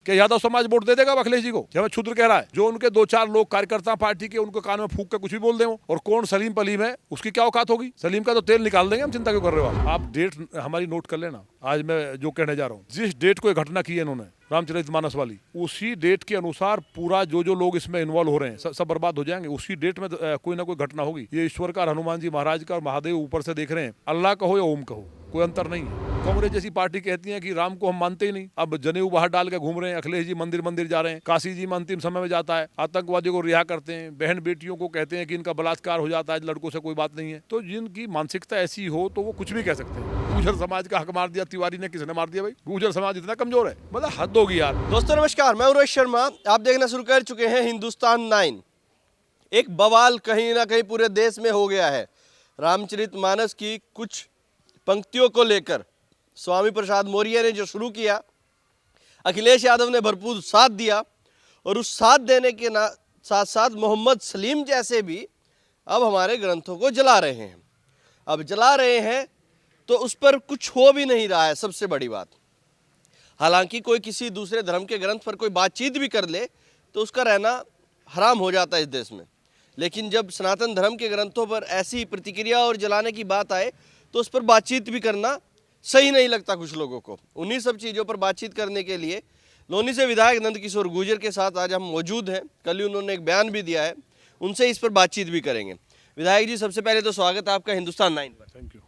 क्या यादव समाज वोट दे देगा अखिलेश जी को? क्या हमें क्षुद्र कह रहा है? जो उनके 2-4 लोग कार्यकर्ता पार्टी के, उनको कान में फूंक के कुछ भी बोल दें वो। और कौन सलीम पलीम है, उसकी क्या औकात होगी? सलीम का तो तेल निकाल देंगे हम, चिंता क्यों कर रहे हो आप? डेट हमारी नोट कर लेना। आज मैं जो कहने जा रहा हूँ, जिस डेट को घटना की है इन्होंने रामचरितमानस वाली, उसी डेट के अनुसार पूरा जो लोग इसमें इन्वॉल्व हो रहे हैं सब बर्बाद हो जाएंगे। उसी डेट में कोई ना कोई घटना होगी। ये ईश्वर का, हनुमान जी महाराज का और महादेव ऊपर से देख रहे हैं। अल्लाह कहो या ओम कहो, कोई अंतर नहीं है। कांग्रेस जैसी पार्टी कहती है कि राम को हम मानते ही नहीं, अब जनेऊ बाहर डाल के घूम रहे हैं। अखिलेश जी मंदिर मंदिर जा रहे हैं। काशी जी में अंतिम समय में जाता है, आतंकवादियों को रिहा करते हैं। बहन बेटियों को कहते हैं कि इनका बलात्कार हो जाता है, लड़कों से कोई बात नहीं है। तो जिनकी मानसिकता ऐसी हो तो वो कुछ भी कह सकते हैं। गुर्जर समाज का हक मार दिया तिवारी ने, किसने मार दिया भाई? गुर्जर समाज इतना कमजोर है, मतलब हद होगी यार। दोस्तों नमस्कार, मैं उर्वेश शर्मा। आप देखना शुरू कर चुके हैं हिंदुस्तान 9। एक बवाल कहीं ना कहीं पूरे देश में हो गया है। रामचरितमानस की कुछ पंक्तियों को लेकर स्वामी प्रसाद मौर्य ने जो शुरू किया, अखिलेश यादव ने भरपूर साथ दिया, और उस साथ देने के साथ साथ मोहम्मद सलीम जैसे भी अब हमारे ग्रंथों को जला रहे हैं। अब जला रहे हैं तो उस पर कुछ हो भी नहीं रहा है, सबसे बड़ी बात। हालांकि कोई किसी दूसरे धर्म के ग्रंथ पर कोई बातचीत भी कर ले तो उसका रहना हराम हो जाता है इस देश में। लेकिन जब सनातन धर्म के ग्रंथों पर ऐसी प्रतिक्रिया और जलाने की बात आए तो उस पर बातचीत भी करना सही नहीं लगता कुछ लोगों को। उन्हीं सब चीज़ों पर बातचीत करने के लिए लोनी से विधायक नंदकिशोर गुर्जर के साथ आज हम मौजूद हैं। कल ही उन्होंने एक बयान भी दिया है, उनसे इस पर बातचीत भी करेंगे। विधायक जी, सबसे पहले तो स्वागत है आपका हिंदुस्तान 9 पर। Thank you.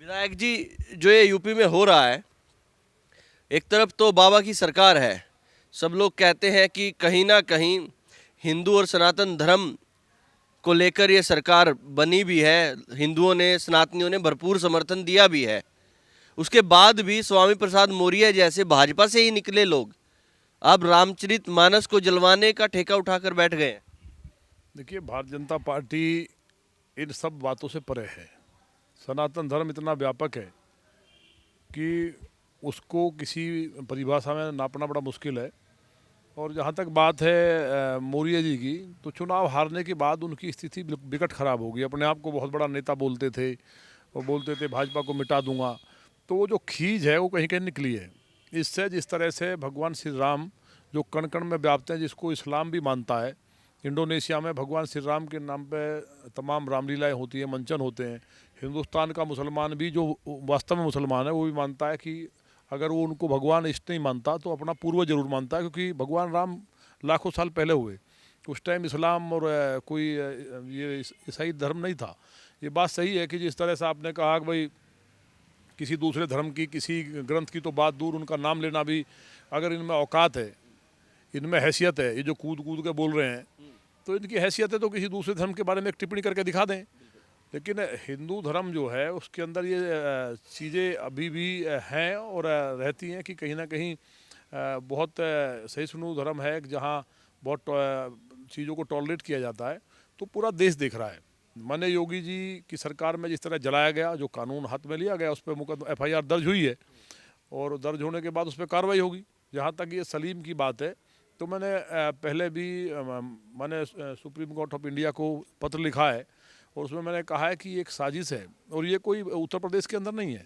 विधायक जी, जो ये यूपी में हो रहा है, एक तरफ तो बाबा की सरकार है, सब लोग कहते हैं कि कहीं ना कहीं हिंदू और सनातन धर्म को लेकर ये सरकार बनी भी है, हिंदुओं ने, सनातनियों ने भरपूर समर्थन दिया भी है। उसके बाद भी स्वामी प्रसाद मौर्य जैसे भाजपा से ही निकले लोग अब रामचरितमानस को जलवाने का ठेका उठाकर बैठ गए हैं। देखिए, भारतीय जनता पार्टी इन सब बातों से परे है। सनातन धर्म इतना व्यापक है कि उसको किसी परिभाषा में नापना बड़ा मुश्किल है। और जहाँ तक बात है मौर्य जी की, तो चुनाव हारने के बाद उनकी स्थिति बिकट खराब हो गई। अपने आप को बहुत बड़ा नेता बोलते थे, वो बोलते थे भाजपा को मिटा दूंगा। तो वो जो खीज है वो कहीं कहीं निकली है। इससे जिस तरह से भगवान श्री राम जो कण कण में व्याप्त हैं, जिसको इस्लाम भी मानता है, इंडोनेशिया में भगवान श्री राम के नाम पे तमाम रामलीलाएँ होती हैं, मंचन होते हैं। हिंदुस्तान का मुसलमान भी, जो वास्तव में मुसलमान है, वो भी मानता है कि अगर वो उनको भगवान इष्ट नहीं मानता तो अपना पूर्वज जरूर मानता है, क्योंकि भगवान राम लाखों साल पहले हुए। उस टाइम इस्लाम और कोई ये ईसाई धर्म नहीं था। ये बात सही है कि जिस तरह से आपने कहा कि भाई किसी दूसरे धर्म की, किसी ग्रंथ की तो बात दूर, उनका नाम लेना भी, अगर इनमें औकात है, इनमें हैसियत है, ये जो कूद कूद के बोल रहे हैं, तो इनकी हैसियत है तो किसी दूसरे धर्म के बारे में एक टिप्पणी करके दिखा दें। लेकिन हिंदू धर्म जो है उसके अंदर ये चीज़ें अभी भी हैं और रहती हैं कि कहीं ना कहीं बहुत सहिष्णु धर्म है, जहाँ बहुत चीज़ों को टॉलरेट किया जाता है। तो पूरा देश देख रहा है। माननीय योगी जी की सरकार में जिस तरह जलाया गया, जो कानून हाथ में लिया गया, उस पर मुकदमा FIR दर्ज हुई है और दर्ज होने के बाद उस पर कार्रवाई होगी। जहाँ तक ये सलीम की बात है, तो मैंने पहले भी मैंने सुप्रीम कोर्ट ऑफ इंडिया को पत्र लिखा है और उसमें मैंने कहा है कि एक साजिश है और ये कोई उत्तर प्रदेश के अंदर नहीं है।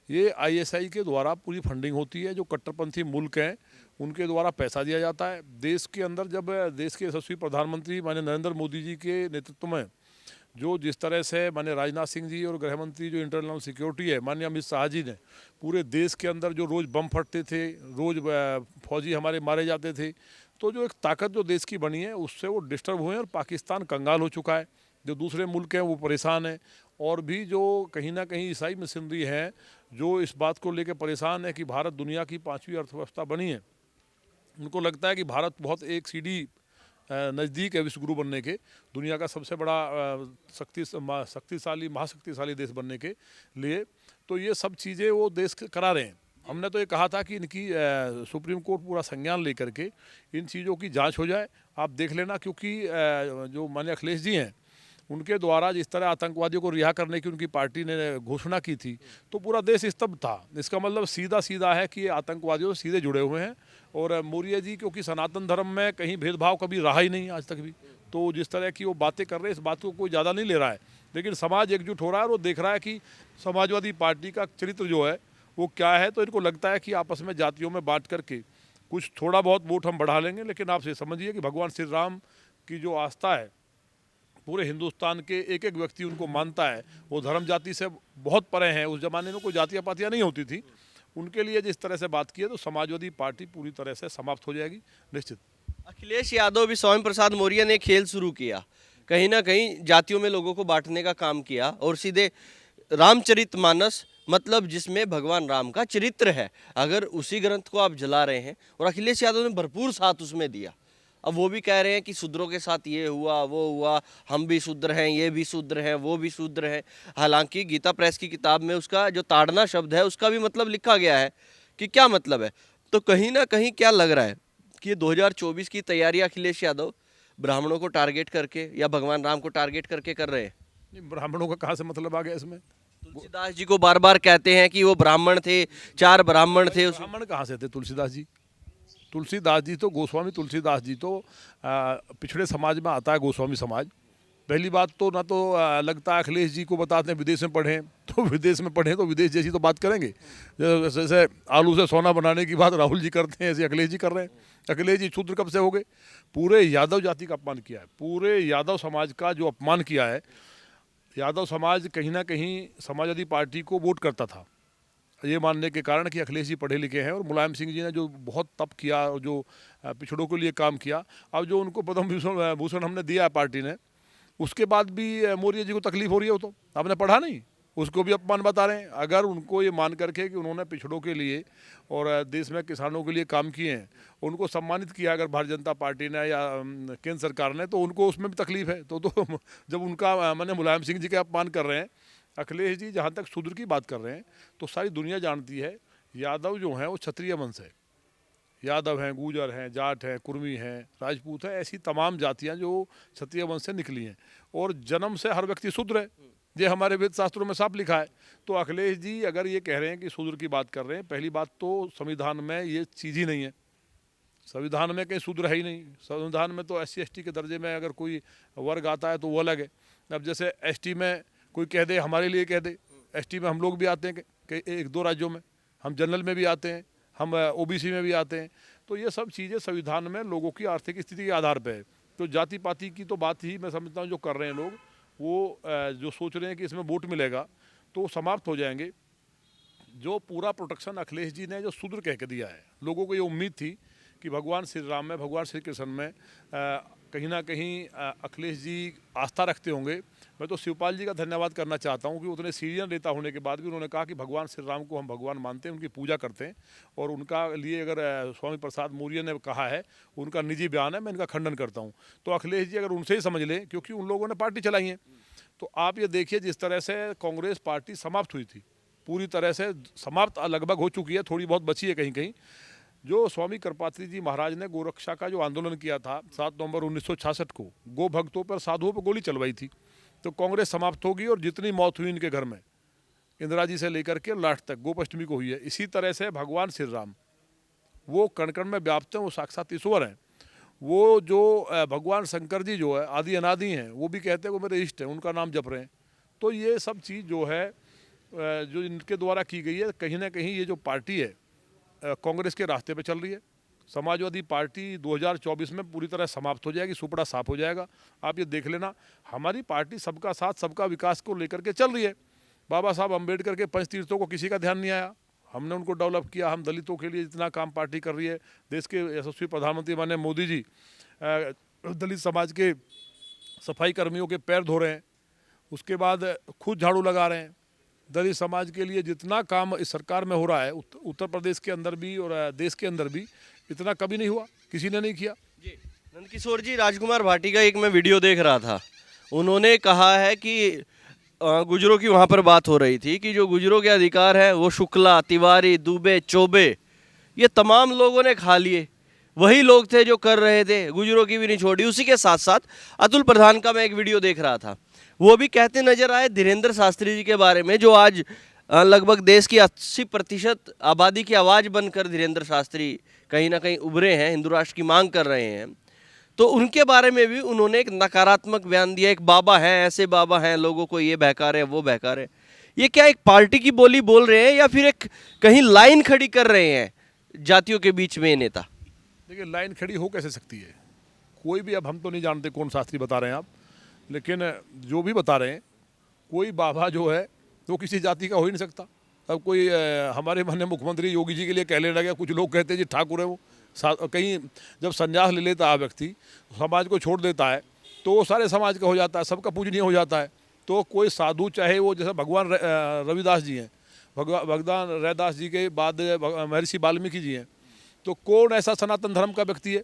ये ISI के द्वारा पूरी फंडिंग होती है। जो कट्टरपंथी मुल्क हैं उनके द्वारा पैसा दिया जाता है देश के अंदर। जब देश के यशस्वी प्रधानमंत्री माननीय नरेंद्र मोदी जी के नेतृत्व में जो जिस तरह से माननीय राजनाथ सिंह जी और गृह मंत्री जो इंटरनल सिक्योरिटी है माननीय अमित शाह जी ने पूरे देश के अंदर जो रोज़ बम फटते थे, रोज़ फौजी हमारे मारे जाते थे, तो जो एक ताकत जो देश की बनी है उससे वो डिस्टर्ब हुए हैं और पाकिस्तान कंगाल हो चुका है। जो दूसरे मुल्क हैं वो परेशान हैं और भी जो कहीं ना कहीं ईसाई मिशनरी हैं जो इस बात को लेकर परेशान है कि भारत दुनिया की 5वीं अर्थव्यवस्था बनी है। उनको लगता है कि भारत बहुत एक सीढ़ी नज़दीक है विश्व गुरु बनने के, दुनिया का सबसे बड़ा शक्तिशाली महाशक्तिशाली देश बनने के लिए। तो ये सब चीज़ें वो देश करा रहे हैं। हमने तो ये कहा था कि इनकी सुप्रीम कोर्ट पूरा संज्ञान लेकर के इन चीज़ों की जांच हो जाए। आप देख लेना, क्योंकि जो माननीय अखिलेश जी हैं उनके द्वारा जिस तरह आतंकवादियों को रिहा करने की उनकी पार्टी ने घोषणा की थी, तो पूरा देश स्तब्ध था। इसका मतलब सीधा सीधा है कि ये आतंकवादियों से सीधे जुड़े हुए हैं। और मौर्य जी, क्योंकि सनातन धर्म में कहीं भेदभाव कभी रहा ही नहीं आज तक भी, तो जिस तरह की वो बातें कर रहे हैं, इस बात को कोई ज़्यादा नहीं ले रहा है। लेकिन समाज एकजुट हो रहा है और वो देख रहा है कि समाजवादी पार्टी का चरित्र जो है वो क्या है। तो इनको लगता है कि आपस में जातियों में बांट करके कुछ थोड़ा बहुत वोट हम बढ़ा लेंगे, लेकिन आप ये समझिए कि भगवान श्री राम की जो आस्था है पूरे हिंदुस्तान के एक एक व्यक्ति उनको मानता है। वो धर्म जाति से बहुत परे हैं। उस जमाने में कोई जातियाँ पातियाँ नहीं होती थी। उनके लिए जिस तरह से बात की है तो समाजवादी पार्टी पूरी तरह से समाप्त हो जाएगी निश्चित। अखिलेश यादव भी स्वामी प्रसाद मौर्य ने खेल शुरू किया, कहीं ना कहीं जातियों में लोगों को बांटने का काम किया और सीधे रामचरितमानस मतलब जिसमें भगवान राम का चरित्र है, अगर उसी ग्रंथ को आप जला रहे हैं और अखिलेश यादव ने भरपूर साथ उसमें दिया। अब वो भी कह रहे हैं कि शूद्रों के साथ ये हुआ वो हुआ, हम भी शूद्र हैं, ये भी शूद्र हैं, वो भी शूद्र हैं। हालांकि गीता प्रेस की किताब में उसका जो ताड़ना शब्द है उसका भी मतलब लिखा गया है कि क्या मतलब है। तो कहीं ना कहीं क्या लग रहा है कि ये 2024 की तैयारी अखिलेश यादव ब्राह्मणों को टारगेट करके या भगवान राम को टारगेट करके कर रहे हैं। नहीं, ब्राह्मणों का कहाँ से मतलब आ गया इसमें? तुलसीदास जी को बार बार कहते हैं कि वो ब्राह्मण थे, 4 ब्राह्मण थे। ब्राह्मण कहाँ से थे तुलसीदास जी? तुलसीदास जी तो गोस्वामी तुलसीदास जी तो पिछड़े समाज में आता है, गोस्वामी समाज। पहली बात तो ना तो लगता है अखिलेश जी को बताते हैं विदेश में पढ़ें, तो विदेश में पढ़ें तो विदेश जैसी तो बात करेंगे। जैसे आलू से सोना बनाने की बात राहुल जी करते हैं, ऐसे अखिलेश जी कर रहे हैं। अखिलेश जी शूद्र कब से हो गए? पूरे यादव जाति का अपमान किया है, पूरे यादव समाज का जो अपमान किया है। यादव समाज कहीं ना कहीं समाजवादी पार्टी को वोट करता था ये मानने के कारण कि अखिलेश जी पढ़े लिखे हैं, और मुलायम सिंह जी ने जो बहुत तप किया और जो पिछड़ों के लिए काम किया, अब जो उनको पद्म भूषण हमने दिया है पार्टी ने, उसके बाद भी मौर्य जी को तकलीफ हो रही है। वो तो आपने पढ़ा नहीं, उसको भी अपमान बता रहे हैं। अगर उनको ये मान करके कि उन्होंने पिछड़ों के लिए और देश में किसानों के लिए काम किए हैं, उनको सम्मानित किया अगर भारतीय जनता पार्टी ने या केंद्र सरकार ने, तो उनको उसमें भी तकलीफ है। तो जब उनका मैंने मुलायम सिंह जी के अपमान कर रहे हैं, अखिलेश जी जहाँ तक शूद्र की बात कर रहे हैं, तो सारी दुनिया जानती है यादव जो हैं वो क्षत्रिय वंश है। यादव हैं, गूजर हैं, जाट हैं, कुर्मी हैं, राजपूत हैं, ऐसी तमाम जातियां जो क्षत्रिय वंश से निकली हैं, और जन्म से हर व्यक्ति शूद्र है। ये हमारे वेद शास्त्रों में साफ लिखा है। तो अखिलेश जी अगर ये कह रहे हैं कि शूद्र की बात कर रहे हैं, पहली बात तो संविधान में ये चीज़ ही नहीं है। संविधान में कहीं शूद्र है ही नहीं। संविधान में तो SC ST के दर्जे में अगर कोई वर्ग आता है तो वो अलग है। अब जैसे ST में कोई कह दे, हमारे लिए कह दे, ST में हम लोग भी आते हैं कि 1-2 राज्यों में, हम जनरल में भी आते हैं, हम OBC में भी आते हैं। तो ये सब चीज़ें संविधान में लोगों की आर्थिक स्थिति के आधार पर है। तो जाति पाति की तो बात ही मैं समझता हूँ जो कर रहे हैं लोग, वो जो सोच रहे हैं कि इसमें वोट मिलेगा तो समाप्त हो जाएंगे। जो पूरा प्रोटेक्शन अखिलेश जी ने जो शूद्र कह के दिया है, लोगों को ये उम्मीद थी कि भगवान श्री राम में, भगवान श्री कृष्ण में कहीं ना कहीं अखिलेश जी आस्था रखते होंगे। मैं तो शिवपाल जी का धन्यवाद करना चाहता हूं कि उतने सीनियर नेता होने के बाद भी उन्होंने कहा कि भगवान श्री राम को हम भगवान मानते हैं, उनकी पूजा करते हैं। और उनका लिए अगर स्वामी प्रसाद मौर्य ने कहा है, उनका निजी बयान है, मैं इनका खंडन करता हूँ। तो अखिलेश जी अगर उनसे ही समझ लें, क्योंकि उन लोगों ने पार्टी चलाई है। तो आप ये देखिए जिस तरह से कांग्रेस पार्टी समाप्त हुई थी, पूरी तरह से समाप्त लगभग हो चुकी है, थोड़ी बहुत बची है कहीं कहीं। जो स्वामी कृपात्री जी महाराज ने गोरक्षा का जो आंदोलन किया था 7 नवंबर 1966 को, गो भक्तों पर, साधुओं पर गोली चलवाई थी, तो कांग्रेस समाप्त होगी। और जितनी मौत हुई इनके घर में, इंदिरा जी से लेकर के लास्ट तक, गोपाष्टमी को हुई है। इसी तरह से भगवान श्री राम वो कण कण में व्याप्त हैं, वो साक्षात ईश्वर हैं। वो जो भगवान शंकर जी जो है आदि अनादि हैं, वो भी कहते हैं वो मेरे इष्ट हैं, उनका नाम जप रहे हैं। तो ये सब चीज़ जो है जो इनके द्वारा की गई है, कहीं ना कहीं ये जो पार्टी है कांग्रेस के रास्ते पे चल रही है। समाजवादी पार्टी 2024 में पूरी तरह समाप्त हो जाएगी, सुपड़ा साफ हो जाएगा। आप ये देख लेना, हमारी पार्टी सबका साथ सबका विकास को लेकर के चल रही है। बाबा साहब अम्बेडकर के पंचतीर्थों को किसी का ध्यान नहीं आया, हमने उनको डेवलप किया। हम दलितों के लिए जितना काम पार्टी कर रही है, देश के यशस्वी प्रधानमंत्री माननीय मोदी जी दलित समाज के सफाई कर्मियों के पैर धो रहे हैं, उसके बाद खुद झाड़ू लगा रहे हैं। दलित समाज के लिए जितना काम इस सरकार में हो रहा है, उत्तर प्रदेश के अंदर भी और देश के अंदर भी, इतना कभी नहीं हुआ, किसी ने नहीं किया। जी नंदकिशोर जी, राजकुमार भाटी का एक मैं वीडियो देख रहा था, उन्होंने कहा है कि गुजरों की वहाँ पर बात हो रही थी कि जो गुजरों के अधिकार हैं वो शुक्ला, तिवारी, दुबे, चौबे, ये तमाम लोगों ने खा लिए। वही लोग थे जो कर रहे थे, गुजरों की भी नहीं छोड़ी। उसी के साथ साथ अतुल प्रधान का मैं एक वीडियो देख रहा था, वो भी कहते नजर आए धीरेन्द्र शास्त्री जी के बारे में, जो आज लगभग देश की 80% आबादी की आवाज़ बनकर धीरेन्द्र शास्त्री कहीं ना कहीं उभरे हैं, हिंदू राष्ट्र की मांग कर रहे हैं। तो उनके बारे में भी उन्होंने एक नकारात्मक बयान दिया। एक बाबा हैं, ऐसे बाबा हैं, लोगों को ये बहका रहे हैं, वो बहका रहे हैं। ये क्या एक पार्टी की बोली बोल रहे हैं या फिर एक कहीं लाइन खड़ी कर रहे हैं जातियों के बीच में ये नेता? देखिए लाइन खड़ी हो कैसे सकती है, कोई भी, अब हम तो नहीं जानते कौन शास्त्री बता रहे हैं आप, लेकिन जो भी बता रहे हैं, कोई बाबा जो है वो किसी जाति का हो ही नहीं सकता। अब कोई हमारे माननीय मुख्यमंत्री योगी जी के लिए कहने लगे, कुछ लोग कहते हैं जी ठाकुर है वो, कहीं जब संन्यास ले लेता है व्यक्ति, समाज को छोड़ देता है, तो वो सारे समाज का हो जाता है, सबका पूजनीय हो जाता है। तो कोई साधु, चाहे वो जैसे भगवान रविदास जी हैं, भगवान रैदास जी के बाद महर्षि वाल्मीकि जी हैं, तो कौन ऐसा सनातन धर्म का व्यक्ति है,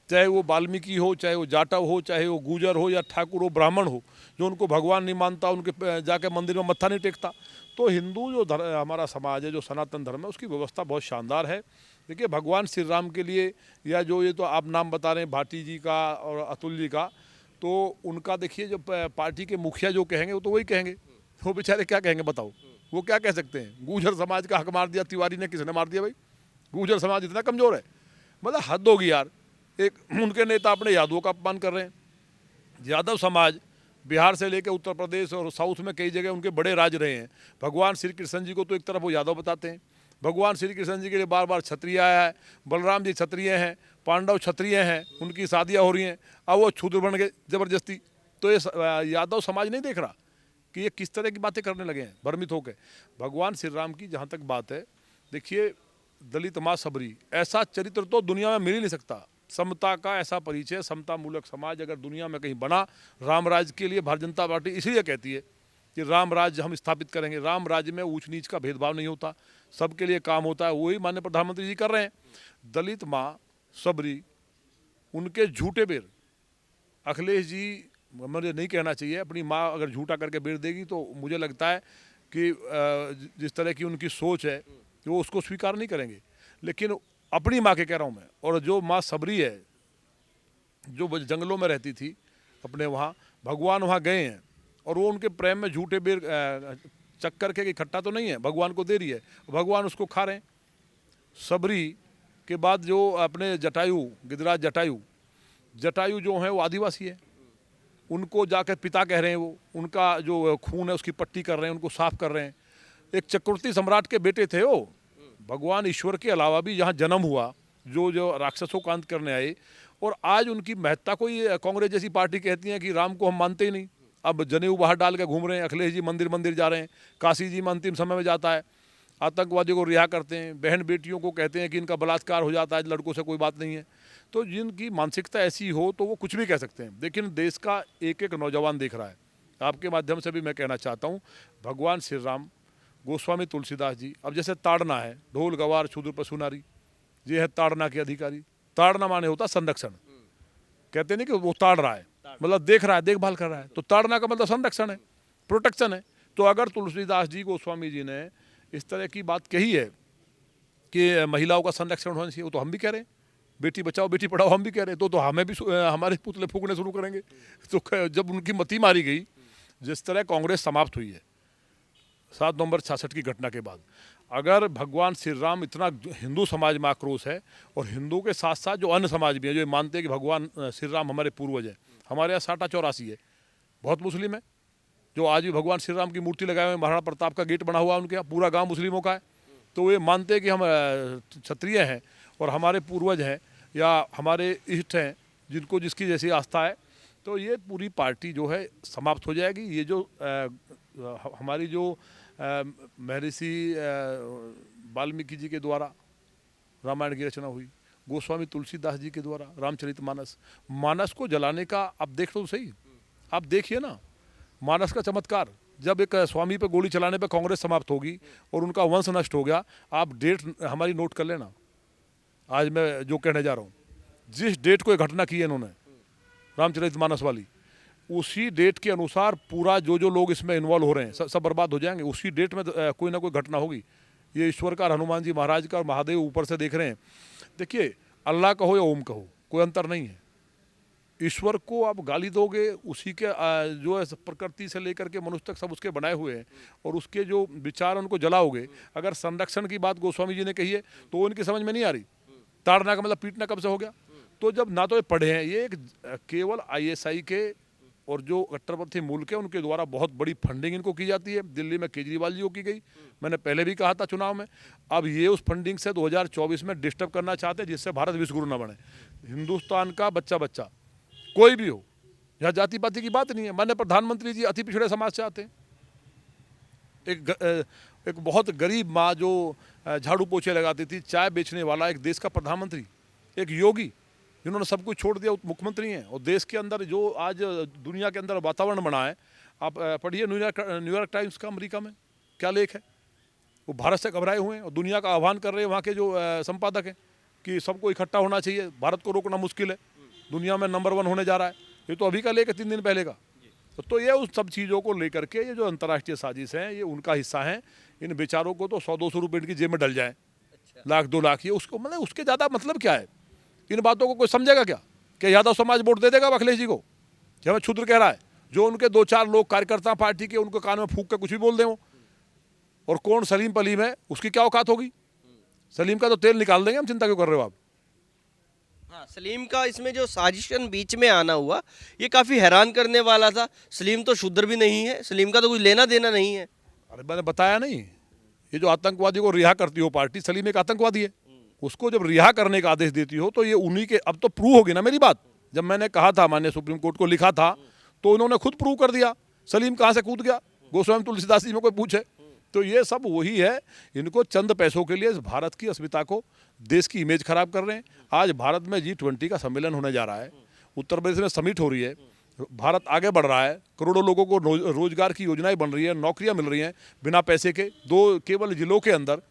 चाहे वो वाल्मीकि हो, चाहे वो जाटव हो, चाहे वो गुजर हो या ठाकुर हो, ब्राह्मण हो, जो उनको भगवान नहीं मानता, उनके जाके मंदिर में मत्था नहीं टेकता। तो हिंदू जो हमारा समाज है, जो सनातन धर्म है, उसकी व्यवस्था बहुत शानदार है। देखिए भगवान श्री राम के लिए, या जो ये तो आप नाम बता रहे हैं भाटी जी का और अतुल जी का, तो उनका देखिए जो पार्टी के मुखिया जो कहेंगे वो तो वही कहेंगे, वो बेचारे क्या कहेंगे बताओ, वो क्या कह सकते हैं। गुर्जर समाज का हक मार दिया तिवारी ने, किसने मार दिया भाई, गुर्जर समाज इतना कमज़ोर है, मतलब हद होगी यार। एक उनके नेता अपने यादवों का अपमान कर रहे हैं। यादव समाज बिहार से लेकर उत्तर प्रदेश और साउथ में कई जगह उनके बड़े राज रहे हैं। भगवान श्री कृष्ण जी को तो एक तरफ वो यादव बताते हैं, भगवान श्री कृष्ण जी के लिए बार बार क्षत्रिय आया है, बलराम जी क्षत्रिय हैं, पांडव क्षत्रिय हैं, उनकी शादियाँ हो रही हैं, अब वो क्षूद्र बन गए ज़बरदस्ती। तो ये यादव समाज नहीं देख रहा कि ये किस तरह की बातें करने लगे हैं भ्रमित होकर। भगवान श्री राम की जहाँ तक बात है, देखिए दलित माँ सबरी, ऐसा चरित्र तो दुनिया में मिल ही नहीं सकता। समता का ऐसा परिचय, समता मूलक समाज अगर दुनिया में कहीं बना, राम राज्य के लिए भारतीय जनता पार्टी इसलिए कहती है कि राम राज्य हम स्थापित करेंगे। राम राज्य में ऊंच नीच का भेदभाव नहीं होता, सबके लिए काम होता है, वही माननीय प्रधानमंत्री जी कर रहे हैं। दलित माँ सबरी, उनके झूठे बेर, अखिलेश जी, मुझे नहीं कहना चाहिए, अपनी माँ अगर झूठा करके बेर देगी तो मुझे लगता है कि जिस तरह की उनकी सोच है वो उसको स्वीकार नहीं करेंगे। लेकिन अपनी माँ के कह रहा हूँ मैं, और जो माँ सबरी है, जो जंगलों में रहती थी अपने, वहाँ भगवान वहाँ गए हैं और वो उनके प्रेम में झूठे बेर चक्कर के इकट्ठा तो नहीं है, भगवान को दे रही है, भगवान उसको खा रहे हैं। सबरी के बाद जो अपने जटायु, गिरिराज जटायु जो हैं वो आदिवासी है, उनको जाकर पिता कह रहे हैं, वो उनका जो खून है उसकी पट्टी कर रहे हैं, उनको साफ कर रहे हैं। एक चक्रवर्ती सम्राट के बेटे थे वो, भगवान ईश्वर के अलावा भी यहाँ जन्म हुआ, जो राक्षसों का अंत करने आए, और आज उनकी महत्ता को ये कांग्रेस जैसी पार्टी कहती है कि राम को हम मानते ही नहीं। अब जनेऊ बाहर डाल के घूम रहे हैं, अखिलेश जी मंदिर जा रहे हैं, काशी जी में अंतिम समय में जाता है, आतंकवादियों को रिहा करते हैं, बहन बेटियों को कहते हैं कि इनका बलात्कार हो जाता है, लड़कों से कोई बात नहीं है। तो जिनकी मानसिकता ऐसी हो तो वो कुछ भी कह सकते हैं। लेकिन देश का एक एक नौजवान देख रहा है, आपके माध्यम से भी मैं कहना चाहता हूँ, भगवान श्री राम, गोस्वामी तुलसीदास जी, अब जैसे ताड़ना है, ढोल गवार शूद्र पशु नारी, ये है ताड़ना के अधिकारी। ताड़ना माने होता संरक्षण, कहते नहीं कि वो ताड़ रहा है, मतलब देख रहा है, देखभाल कर रहा है, तो ताड़ना का मतलब संरक्षण है, प्रोटेक्शन है। तो अगर तुलसीदास जी, गोस्वामी जी ने इस तरह की बात कही है कि महिलाओं का संरक्षण होना चाहिए, वो तो हम भी कह रहे हैं, बेटी बचाओ बेटी पढ़ाओ हम भी कह रहे हैं, तो हमें भी हमारे पुतले फूकने शुरू करेंगे। तो जब उनकी मती मारी गई, जिस तरह कांग्रेस समाप्त हुई है 7 नवंबर 66 की घटना के बाद, अगर भगवान श्री राम, इतना हिंदू समाज में आक्रोश है, और हिंदू के साथ साथ जो अन्य समाज भी है जो मानते हैं कि भगवान श्री राम हमारे पूर्वज हैं। हमारे यहाँ 60-84 है, बहुत मुस्लिम है जो आज भी भगवान श्री राम की मूर्ति लगाए हुए, महाराणा प्रताप का गेट बना हुआ है उनके यहाँ, पूरा गाँव मुस्लिमों का है। तो ये मानते हैं कि हम क्षत्रिय हैं और हमारे पूर्वज हैं या हमारे इष्ट हैं, जिनको जिसकी जैसी आस्था है। तो ये पूरी पार्टी जो है समाप्त हो जाएगी। ये जो हमारी जो महर्षि वाल्मीकि जी के द्वारा रामायण की रचना हुई, गोस्वामी तुलसीदास जी के द्वारा रामचरितमानस, मानस को जलाने का आप देख लो सही, आप देखिए ना मानस का चमत्कार। जब एक स्वामी पे गोली चलाने पे कांग्रेस समाप्त होगी और उनका वंश नष्ट हो गया, आप डेट हमारी नोट कर लेना, आज मैं जो कहने जा रहा हूँ, जिस डेट को ये घटना की है इन्होंने रामचरितमानस वाली, उसी डेट के अनुसार पूरा जो लोग इसमें इन्वॉल्व हो रहे हैं सब बर्बाद हो जाएंगे। उसी डेट में कोई ना कोई घटना होगी। ये ईश्वर का, हनुमान जी महाराज का और महादेव ऊपर से देख रहे हैं। देखिए अल्लाह कहो या ओम कहो, कोई अंतर नहीं है। ईश्वर को आप गाली दोगे, उसी के जो है प्रकृति से लेकर के मनुष्य तक सब उसके बनाए हुए हैं, और उसके जो विचार उनको जलाओगे। अगर संरक्षण की बात गोस्वामी जी ने कही है तो उनकी समझ में नहीं आ रही। ताड़ना का मतलब पीटना कब से हो गया? तो जब ना तो ये पढ़े हैं, ये एक केवल ISI के और जो कट्टरपंथी मुल्क है उनके द्वारा बहुत बड़ी फंडिंग इनको की जाती है। दिल्ली में केजरीवाल जी को की गई, मैंने पहले भी कहा था चुनाव में। अब ये उस फंडिंग से 2024 में डिस्टर्ब करना चाहते हैं जिससे भारत विश्वगुरु न बने। हिंदुस्तान का बच्चा बच्चा कोई भी हो, यहाँ जाति पाति की बात नहीं है। माननीय प्रधानमंत्री जी अति पिछड़े समाज से आते हैं। एक बहुत गरीब माँ जो झाड़ू पोछे लगाती थी, चाय बेचने वाला एक देश का प्रधानमंत्री, एक योगी जिन्होंने सब कुछ छोड़ दिया, मुख्यमंत्री हैं। और देश के अंदर जो आज दुनिया के अंदर वातावरण बना है, आप पढ़िए न्यूयॉर्क टाइम्स का अमेरिका में क्या लेख है। वो भारत से घबराए हुए हैं और दुनिया का आह्वान कर रहे हैं वहाँ के जो संपादक हैं कि सबको इकट्ठा होना चाहिए, भारत को रोकना मुश्किल है, दुनिया में नंबर 1 होने जा रहा है। ये तो अभी का लेख है, 3 दिन पहले का। तो ये उस सब चीज़ों को लेकर के ये जो अंतर्राष्ट्रीय साजिश है, ये उनका हिस्सा है। इन बेचारों को तो 100-200 रुपये इनकी जेब में डल जाए, लाख 2 लाख, ये उसको मतलब उसके ज़्यादा मतलब क्या है। इन बातों को कोई समझेगा क्या कि यादव समाज वोट दे देगा अखिलेश जी को, कि हमें क्षुद्र कह रहा है। जो उनके 2-4 लोग कार्यकर्ता पार्टी के, उनको कान में फूंक के कुछ भी बोल दें वो। और कौन सलीम पलीम है, उसकी क्या औकात होगी। सलीम का तो तेल निकाल देंगे हम, चिंता क्यों कर रहे हो आप। हाँ, सलीम का इसमें जो साजिशन बीच में आना हुआ, ये काफ़ी हैरान करने वाला था। सलीम तो शूद्र भी नहीं है, सलीम का तो कुछ लेना देना नहीं है। अरे मैंने बताया नहीं, ये जो आतंकवादी को रिहा करती हो पार्टी, सलीम एक आतंकवादी है, उसको जब रिहा करने का आदेश देती हो तो ये उन्हीं के, अब तो प्रूव होगी ना मेरी बात। जब मैंने कहा था, माननीय सुप्रीम कोर्ट को लिखा था, तो उन्होंने खुद प्रूव कर दिया। सलीम कहाँ से कूद गया, गोस्वामी तुलसीदास जी में कोई पूछे। तो ये सब वही है, इनको चंद पैसों के लिए भारत की अस्मिता को, देश की इमेज खराब कर रहे हैं। आज भारत में G20 का सम्मेलन होने जा रहा है, उत्तर प्रदेश में समिट हो रही है, भारत आगे बढ़ रहा है, करोड़ों लोगों को रोजगार की योजनाएं बन रही है, नौकरियां मिल रही हैं बिना पैसे के। केवल जिलों के अंदर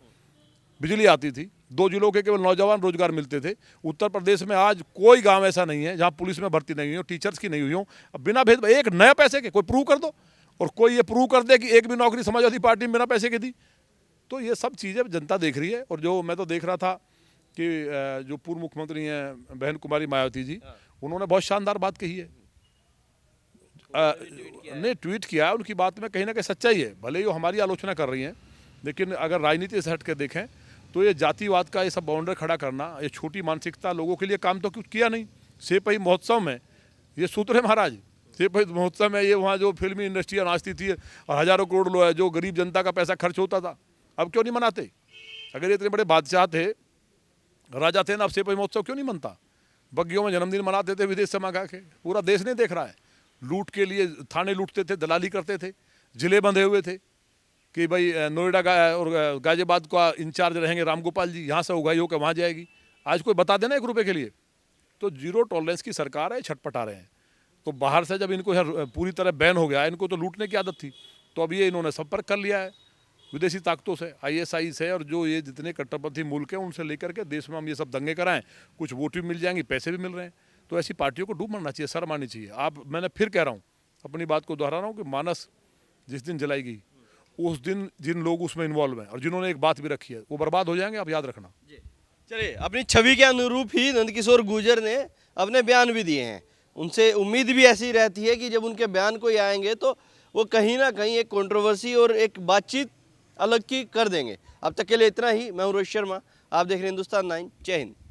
बिजली आती थी, 2 जिलों के केवल नौजवान रोजगार मिलते थे। उत्तर प्रदेश में आज कोई गांव ऐसा नहीं है जहां पुलिस में भर्ती नहीं हुई हो, टीचर्स की नहीं हुई हो, बिना भेद, एक नया पैसे के। कोई प्रूव कर दो, और कोई ये प्रूव कर दे कि एक भी नौकरी समाजवादी पार्टी में बिना पैसे के दी। तो ये सब चीज़ें जनता देख रही है। और जो मैं तो देख रहा था कि जो पूर्व मुख्यमंत्री हैं बहन कुमारी मायावती जी, उन्होंने बहुत शानदार बात कही है। ने ट्वीट किया, उनकी बात में कहीं ना कहीं सच्चाई है। भले ही वो हमारी आलोचना कर रही हैं, लेकिन अगर राजनीति से हट के देखें तो ये जातिवाद का ये सब बाउंड्री खड़ा करना, ये छोटी मानसिकता लोगों के लिए काम तो कुछ किया नहीं। सेपई महोत्सव में ये सूत्र है महाराज, सेपई महोत्सव में ये वहाँ जो फिल्मी इंडस्ट्री नाचती थी और हज़ारों करोड़ लोग, जो गरीब जनता का पैसा खर्च होता था, अब क्यों नहीं मनाते। अगर ये इतने बड़े बादशाह थे, राजा थे ना, अब सेपई महोत्सव क्यों नहीं मनता। बग्गियों में जन्मदिन मनाते थे विदेश से मंगा के, पूरा देश नहीं देख रहा है। लूट के लिए थाने लूटते थे, दलाली करते थे, जिले बंधे हुए थे कि भाई नोएडा और गाजियाबाद का इंचार्ज रहेंगे रामगोपाल जी, यहाँ से उगाई होकर वहाँ जाएगी। आज कोई बता देना 1 रुपये के लिए। तो जीरो टॉलरेंस की सरकार है, छटपटा रहे हैं। तो बाहर से जब इनको यहाँ पूरी तरह बैन हो गया, इनको तो लूटने की आदत थी, तो अब ये इन्होंने संपर्क कर लिया है विदेशी ताकतों से, ISI से, और जो ये जितने कट्टरपंथी मुल्क हैं उनसे लेकर के देश में हम ये सब दंगे कराएं, कुछ वोट भी मिल जाएंगी, पैसे भी मिल रहे हैं। तो ऐसी पार्टियों को डूब मरना चाहिए, शर्म आनी चाहिए। मैंने फिर कह रहा हूँ, अपनी बात को दोहरा रहा हूँ कि मानस जिस दिन जलाई गई, उस दिन जिन लोग उसमें इन्वॉल्व हैं और जिन्होंने एक बात भी रखी है, वो बर्बाद हो जाएंगे, आप याद रखना। चलिए, अपनी छवि के अनुरूप ही नंदकिशोर गुर्जर ने अपने बयान भी दिए हैं। उनसे उम्मीद भी ऐसी रहती है कि जब उनके बयान कोई आएंगे तो वो कहीं ना कहीं एक कंट्रोवर्सी और एक बातचीत अलग की कर देंगे। अब तक के लिए इतना ही। मैं हूं रोहित शर्मा, आप देख रहे हैं हिंदुस्तान 9। जय हिंद।